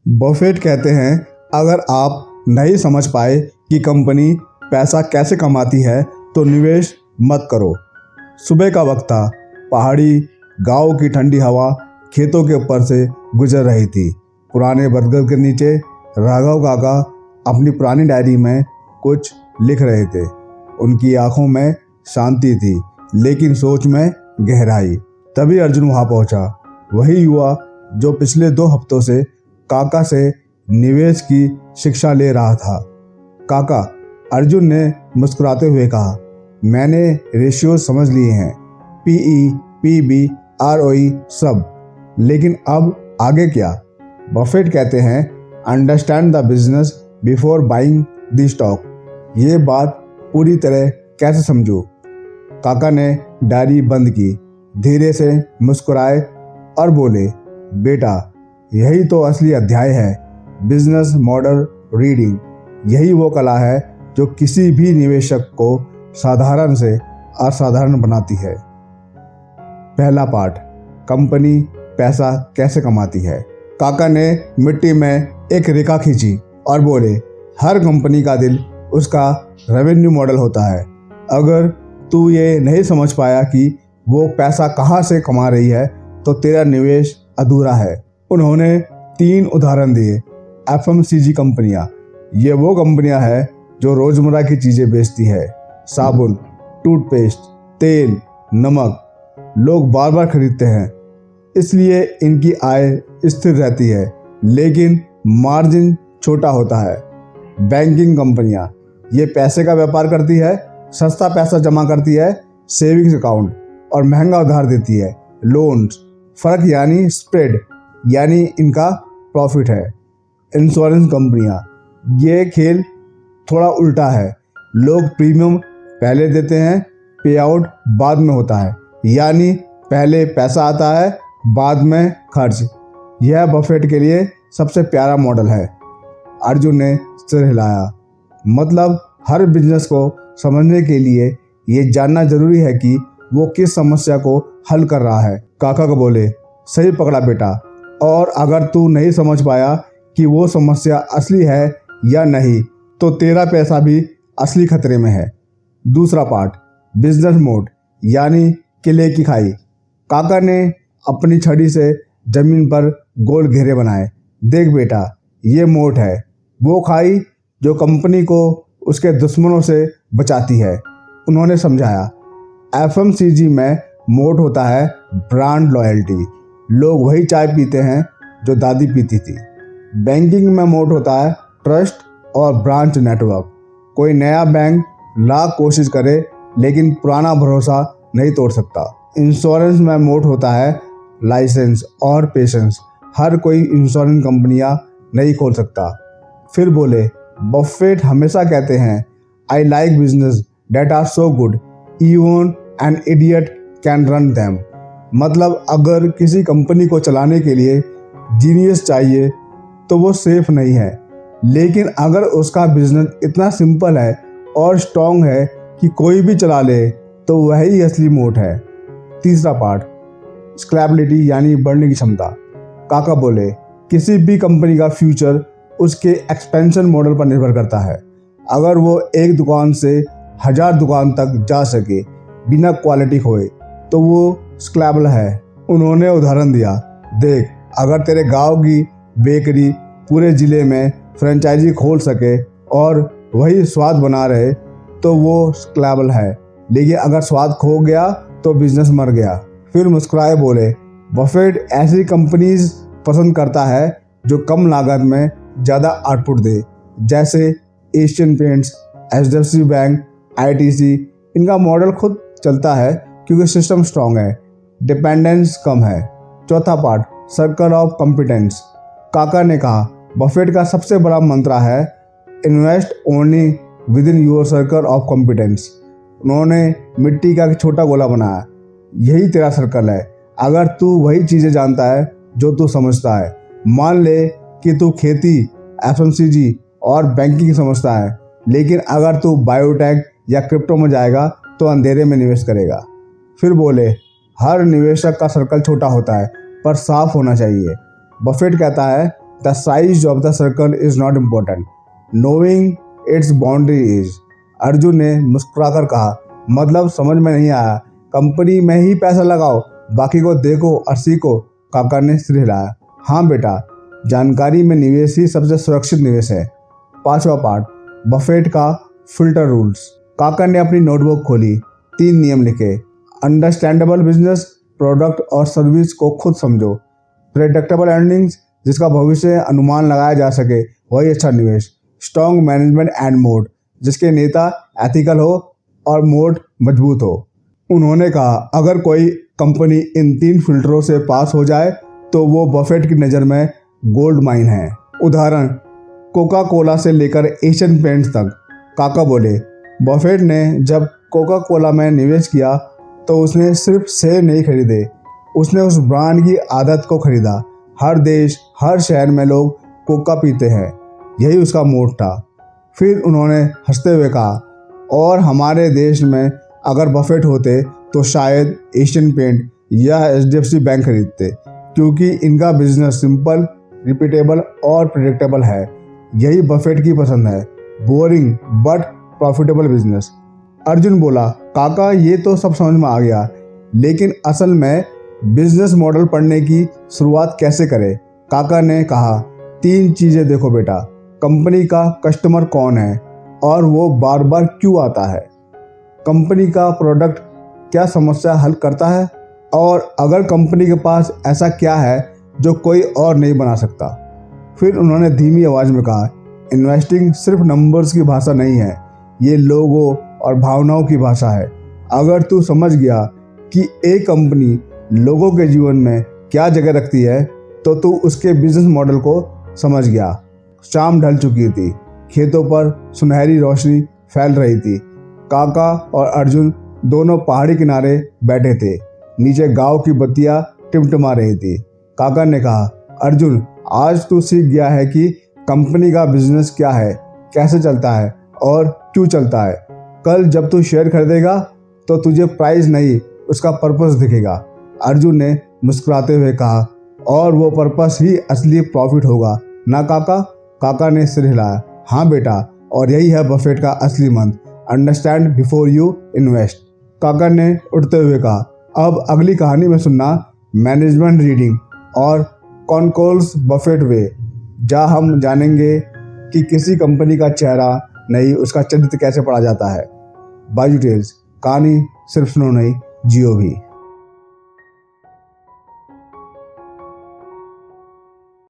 Buffett कहते हैं, अगर आप नहीं समझ पाए कि कंपनी पैसा कैसे कमाती है तो निवेश मत करो। सुबह का वक्त था। पहाड़ी गांव की ठंडी हवा खेतों के ऊपर से गुजर रही थी। पुराने बरगद के नीचे राघव काका अपनी पुरानी डायरी में कुछ लिख रहे थे। उनकी आंखों में शांति थी, लेकिन सोच में गहराई। तभी अर्जुन वहां पहुंचा, वही युवा जो पिछले 2 हफ्तों से काका से निवेश की शिक्षा ले रहा था। काका, अर्जुन ने मुस्कुराते हुए कहा, मैंने रेशियो समझ लिए हैं, पीई, पीबी, आरओई सब, लेकिन अब आगे क्या? बफेट कहते हैं, understand the business before buying the stock. ये बात पूरी तरह कैसे समझूं? काका ने डायरी बंद की, धीरे से मुस्कुराए और बोले, बेटा, यही तो असली अध्याय है, बिजनेस मॉडल रीडिंग। यही वो कला है जो किसी भी निवेशक को साधारण से असाधारण बनाती है। पहला पार्ट, कंपनी पैसा कैसे कमाती है। काका ने मिट्टी में एक रेखा खींची और बोले, हर कंपनी का दिल उसका रेवेन्यू मॉडल होता है। अगर तू ये नहीं समझ पाया कि वो पैसा कहाँ से कमा रही है तो तेरा निवेश अधूरा है। उन्होंने 3 उदाहरण दिए। एफएमसीजी कंपनियां, ये वो कंपनियां हैं जो रोजमर्रा की चीजें बेचती है। साबुन, टूथपेस्ट, तेल, नमक लोग बार बार खरीदते हैं, इसलिए इनकी आय स्थिर रहती है, लेकिन मार्जिन छोटा होता है। बैंकिंग कंपनियां, ये पैसे का व्यापार करती है, सस्ता पैसा जमा करती है, सेविंग्स अकाउंट, और महंगा उधार देती है, लोन्स। फर्क यानी स्प्रेड, यानी इनका प्रॉफिट है। इंश्योरेंस कंपनियां, ये खेल थोड़ा उल्टा है। लोग प्रीमियम पहले देते हैं, पे आउट बाद में होता है, यानी पहले पैसा आता है, बाद में खर्च। यह बफेट के लिए सबसे प्यारा मॉडल है। अर्जुन ने सिर हिलाया, मतलब हर बिजनेस को समझने के लिए ये जानना जरूरी है कि वो किस समस्या को हल कर रहा है। काका को बोले, सही पकड़ा बेटा, और अगर तू नहीं समझ पाया कि वो समस्या असली है या नहीं तो तेरा पैसा भी असली खतरे में है। दूसरा पार्ट, बिजनेस मोड, यानी किले की खाई। काका ने अपनी छड़ी से जमीन पर गोल घेरे बनाए। देख बेटा, ये मोट है, वो खाई जो कंपनी को उसके दुश्मनों से बचाती है। उन्होंने समझाया, एफएमसीजी में मोट होता है ब्रांड लॉयल्टी। लोग वही चाय पीते हैं जो दादी पीती थी। बैंकिंग में मोट होता है ट्रस्ट और ब्रांच नेटवर्क। कोई नया बैंक लाख कोशिश करे, लेकिन पुराना भरोसा नहीं तोड़ सकता। इंश्योरेंस में मोट होता है लाइसेंस और पेशेंस। हर कोई इंश्योरेंस कंपनियां नहीं खोल सकता। फिर बोले, बफेट हमेशा कहते हैं, I like business that are so good even an idiot can run them. मतलब अगर किसी कंपनी को चलाने के लिए जीनियस चाहिए तो वो सेफ नहीं है, लेकिन अगर उसका बिजनेस इतना सिंपल है और स्ट्रॉन्ग है कि कोई भी चला ले तो वही असली मोट है। तीसरा पार्ट, स्कैलेबिलिटी, यानी बढ़ने की क्षमता। काका बोले, किसी भी कंपनी का फ्यूचर उसके एक्सपेंशन मॉडल पर निर्भर करता है। अगर वो एक दुकान से 1000 दुकान तक जा सके बिना क्वालिटी खोए तो वो स्कैलेबल है। उन्होंने उदाहरण दिया, देख, अगर तेरे गांव की बेकरी पूरे ज़िले में फ्रेंचाइजी खोल सके और वही स्वाद बना रहे तो वो स्कैलेबल है, लेकिन अगर स्वाद खो गया तो बिजनेस मर गया। फिर मुस्कुराए बोले, बफेट ऐसी कंपनीज पसंद करता है जो कम लागत में ज़्यादा आउटपुट दे, जैसे Asian paints, HDFC bank, ITC. इनका मॉडल खुद चलता है क्योंकि सिस्टम स्ट्रॉन्ग है, डिपेंडेंस कम है। चौथा पार्ट, सर्कल ऑफ कॉम्पिटेंस। काका ने कहा, बफेट का सबसे बड़ा मंत्र है, invest only with in your circle of competence. उन्होंने मिट्टी का एक छोटा गोला बनाया, यही तेरा सर्कल है। अगर तू वही चीज़ें जानता है जो तू समझता है, मान ले कि तू खेती, एफएमसीजी और बैंकिंग समझता है, लेकिन अगर तू बायोटेक या क्रिप्टो में जाएगा तो अंधेरे में निवेश करेगा। फिर बोले, हर निवेशक का सर्कल छोटा होता है पर साफ होना चाहिए। बफेट कहता है, the size of the circle is not important, knowing it's boundary is. Arjun ने मुस्कुराकर कहा, मतलब समझ में नहीं आया। कंपनी में ही पैसा लगाओ, बाकी को देखो और सीखो। काका ने सिर हिलाया। हाँ बेटा, जानकारी में निवेश ही सबसे सुरक्षित निवेश है। 5वां पार्ट, बफेट का फिल्टर रूल्स। काका ने अपनी नोटबुक खोली। 3 नियम लिखे। अंडरस्टैंडेबल बिजनेस, प्रोडक्ट और सर्विस को खुद समझो। प्रेडिक्टेबल अर्निंग्स, जिसका भविष्य अनुमान लगाया जा सके, वही अच्छा निवेश। स्ट्रॉन्ग मैनेजमेंट एंड मोड, जिसके नेता एथिकल हो और मोड मजबूत हो। उन्होंने कहा, अगर कोई कंपनी इन 3 फिल्टरों से पास हो जाए तो वो बफेट की नज़र में गोल्ड माइन है। उदाहरण, कोका कोला से लेकर एशियन पेंट्स तक। काका बोले, बफेट ने जब कोका कोला में निवेश किया तो उसने सिर्फ शेयर नहीं खरीदे, उसने उस ब्रांड की आदत को खरीदा। हर देश, हर शहर में लोग कोका पीते हैं, यही उसका मोट था। फिर उन्होंने हंसते हुए कहा, और हमारे देश में अगर बफेट होते तो शायद एशियन पेंट या HDFC बैंक खरीदते, क्योंकि इनका बिजनेस सिंपल, रिपीटेबल और प्रेडिक्टेबल है। यही बफेट की पसंद है, boring but profitable business. Arjun बोला, काका ये तो सब समझ में आ गया, लेकिन असल में बिजनेस मॉडल पढ़ने की शुरुआत कैसे करें? काका ने कहा, 3 चीज़ें देखो बेटा, कंपनी का कस्टमर कौन है और वो बार बार क्यों आता है, कंपनी का प्रोडक्ट क्या समस्या हल करता है, और अगर कंपनी के पास ऐसा क्या है जो कोई और नहीं बना सकता। फिर उन्होंने धीमी आवाज़ में कहा, इन्वेस्टिंग सिर्फ नंबर्स की भाषा नहीं है, ये लोगों और भावनाओं की भाषा है। अगर तू समझ गया कि एक कंपनी लोगों के जीवन में क्या जगह रखती है तो तू उसके बिजनेस मॉडल को समझ गया। शाम ढल चुकी थी, खेतों पर सुनहरी रोशनी फैल रही थी। काका और अर्जुन दोनों पहाड़ी किनारे बैठे थे, नीचे गांव की बत्तियां टिमटिमा रही थी। काका ने कहा, अर्जुन, आज तू सीख गया है कि कंपनी का बिजनेस क्या है, कैसे चलता है और क्यों चलता है। कल जब तू शेयर खरीदेगा तो तुझे प्राइस नहीं, उसका पर्पस दिखेगा। अर्जुन ने मुस्कुराते हुए कहा, और वो पर्पस ही असली प्रॉफिट होगा ना काका? काका ने सिर हिलाया। हाँ बेटा, और यही है बफेट का असली मंत्र, अंडरस्टैंड बिफोर यू इन्वेस्ट। काका ने उठते हुए कहा, अब अगली कहानी में सुनना मैनेजमेंट रीडिंग और कॉनकोल्स बफेट वे, जहाँ हम जानेंगे कि किसी कंपनी का चेहरा नहीं, उसका चरित्र कैसे पढ़ा जाता है। बाजू टेल्स, कहानी सिर्फ सुनो नहीं, जियो भी।